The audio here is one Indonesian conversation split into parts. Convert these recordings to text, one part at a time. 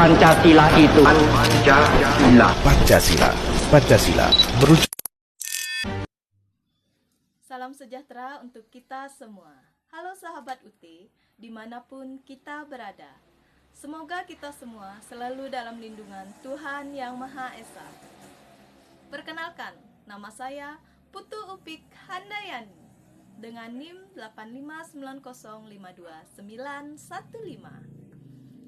Pancasila itu. Pancasila merujuk. Salam sejahtera untuk kita semua. Halo sahabat UT, dimanapun kita berada. Semoga kita semua selalu dalam lindungan Tuhan Yang Maha Esa. Perkenalkan, nama saya Putu Upik Handayani dengan NIM 859052915.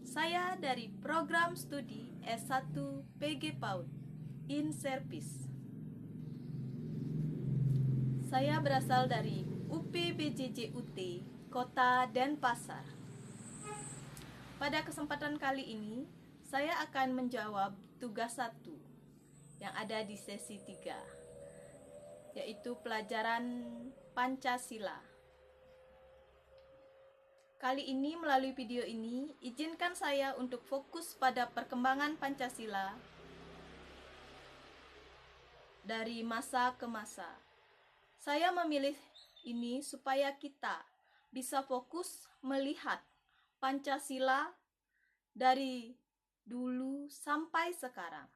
Saya dari program studi S1 PG PAUD in Service. Saya berasal dari UPBJJ UT Kota Denpasar. Pada kesempatan kali ini, saya akan menjawab tugas 1 yang ada di sesi 3, yaitu pelajaran Pancasila. Kali ini melalui video ini, izinkan saya untuk fokus pada perkembangan Pancasila dari masa ke masa. Saya memilih ini supaya kita bisa fokus melihat Pancasila dari dulu sampai sekarang.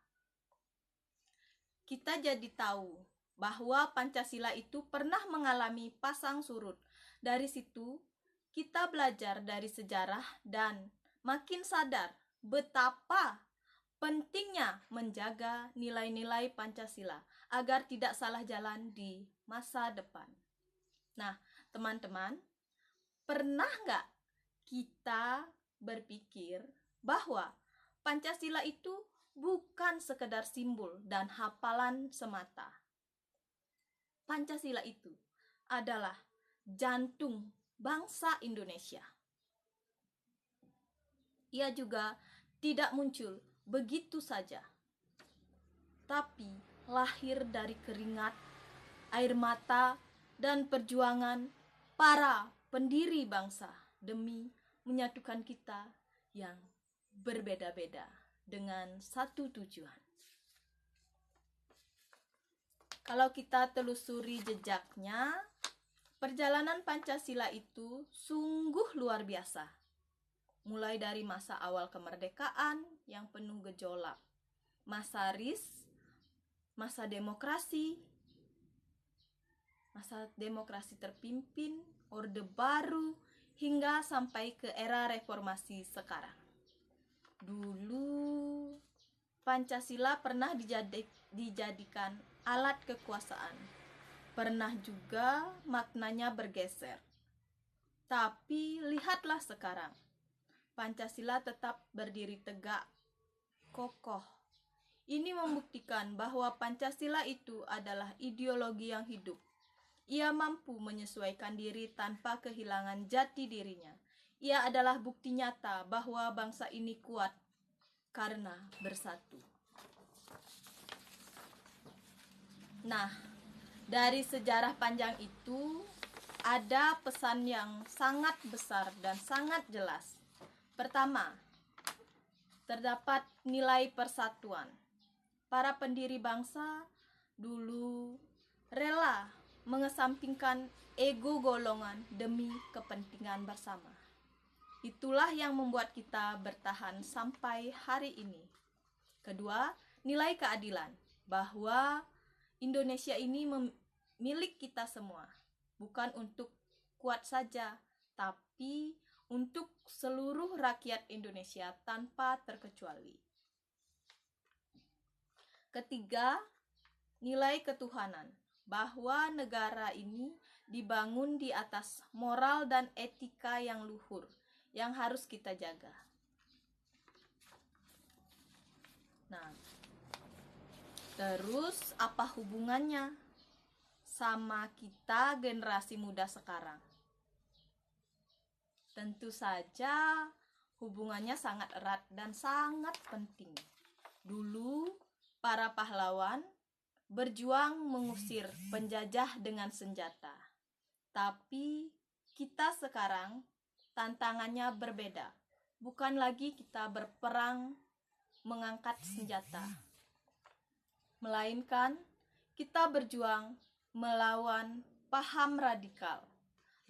Kita jadi tahu bahwa Pancasila itu pernah mengalami pasang surut. Dari situ, kita belajar dari sejarah dan makin sadar betapa pentingnya menjaga nilai-nilai Pancasila agar tidak salah jalan di masa depan. Nah, teman-teman, pernah nggak kita berpikir bahwa Pancasila itu bukan sekedar simbol dan hafalan semata? Pancasila itu adalah jantung bangsa Indonesia. Ia juga tidak muncul begitu saja, tapi lahir dari keringat, air mata, dan perjuangan para pendiri bangsa demi menyatukan kita yang berbeda-beda dengan satu tujuan. Kalau kita telusuri jejaknya, perjalanan Pancasila itu sungguh luar biasa. Mulai dari masa awal kemerdekaan yang penuh gejolak, masa RIS, masa demokrasi terpimpin, Orde Baru, hingga sampai ke era reformasi sekarang. Dulu Pancasila pernah dijadikan alat kekuasaan. Pernah juga maknanya bergeser. Tapi lihatlah sekarang, Pancasila tetap berdiri tegak, kokoh. Ini membuktikan bahwa Pancasila itu adalah ideologi yang hidup. Ia mampu menyesuaikan diri tanpa kehilangan jati dirinya. Ia adalah bukti nyata bahwa bangsa ini kuat karena bersatu. Nah, dari sejarah panjang itu, ada pesan yang sangat besar dan sangat jelas. Pertama, terdapat nilai persatuan. Para pendiri bangsa dulu rela mengesampingkan ego golongan demi kepentingan bersama. Itulah yang membuat kita bertahan sampai hari ini. Kedua, nilai keadilan, bahwa Indonesia ini milik kita semua, bukan untuk kuat saja, tapi untuk seluruh rakyat Indonesia tanpa terkecuali. Ketiga, nilai ketuhanan, bahwa negara ini dibangun di atas moral dan etika yang luhur, yang harus kita jaga. Nah, terus apa hubungannya sama kita generasi muda sekarang? Tentu saja hubungannya sangat erat dan sangat penting. Dulu para pahlawan berjuang mengusir penjajah dengan senjata. Tapi kita sekarang tantangannya berbeda. Bukan lagi kita berperang mengangkat senjata, melainkan kita berjuang melawan paham radikal,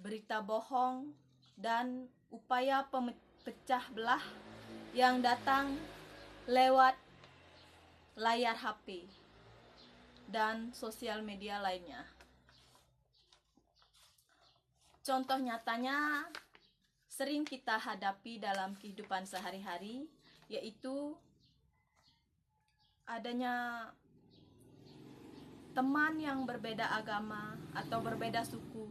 berita bohong, dan upaya pecah belah yang datang lewat layar HP dan sosial media lainnya. Contoh nyatanya sering kita hadapi dalam kehidupan sehari-hari, yaitu adanya teman yang berbeda agama atau berbeda suku.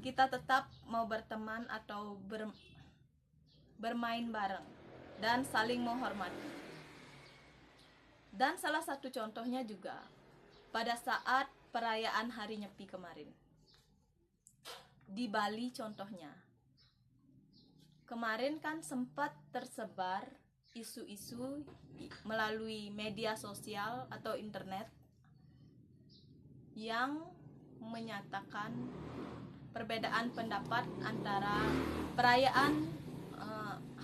Kita tetap mau berteman atau bermain bareng dan saling menghormati. Dan salah satu contohnya juga pada saat perayaan Hari Nyepi kemarin. Di Bali contohnya. Kemarin kan sempat tersebar isu-isu melalui media sosial atau internet yang menyatakan perbedaan pendapat antara perayaan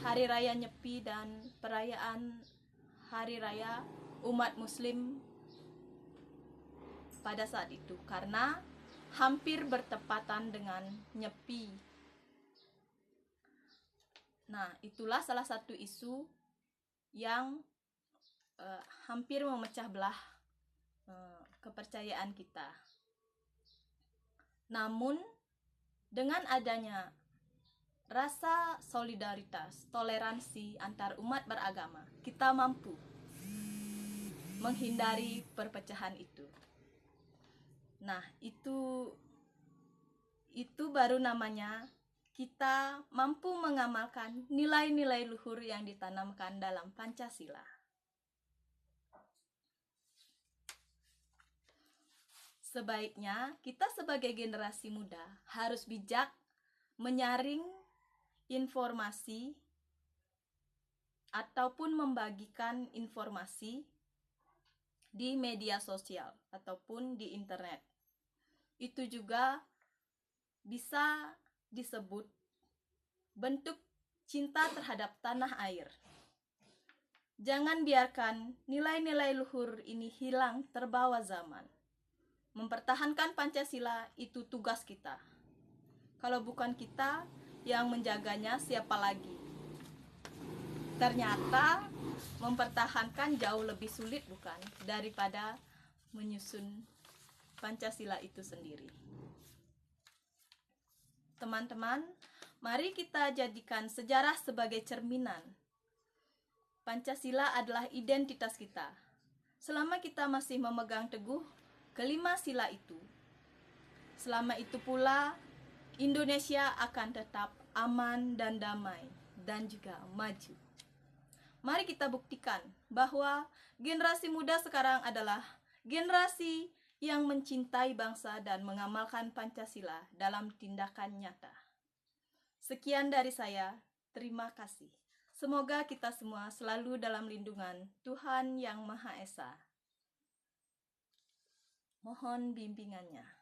Hari Raya Nyepi dan perayaan Hari Raya umat Muslim pada saat itu, karena hampir bertepatan dengan Nyepi. Nah, itulah salah satu isu yang hampir memecah belah kepercayaan kita. Namun, dengan adanya rasa solidaritas, toleransi antar umat beragama, kita mampu menghindari perpecahan itu. Nah, itu baru namanya kita mampu mengamalkan nilai-nilai luhur yang ditanamkan dalam Pancasila. Sebaiknya kita sebagai generasi muda harus bijak menyaring informasi ataupun membagikan informasi di media sosial ataupun di internet. Itu juga bisa disebut bentuk cinta terhadap tanah air. Jangan biarkan nilai-nilai luhur ini hilang terbawa zaman. Mempertahankan Pancasila itu tugas kita. Kalau bukan kita yang menjaganya, siapa lagi? Ternyata mempertahankan jauh lebih sulit, bukan, daripada menyusun Pancasila itu sendiri. Teman-teman, mari kita jadikan sejarah sebagai cerminan. Pancasila adalah identitas kita. Selama kita masih memegang teguh kelima sila itu, selama itu pula Indonesia akan tetap aman dan damai dan juga maju. Mari kita buktikan bahwa generasi muda sekarang adalah generasi yang mencintai bangsa dan mengamalkan Pancasila dalam tindakan nyata. Sekian dari saya, terima kasih. Semoga kita semua selalu dalam lindungan Tuhan Yang Maha Esa. Mohon bimbingannya.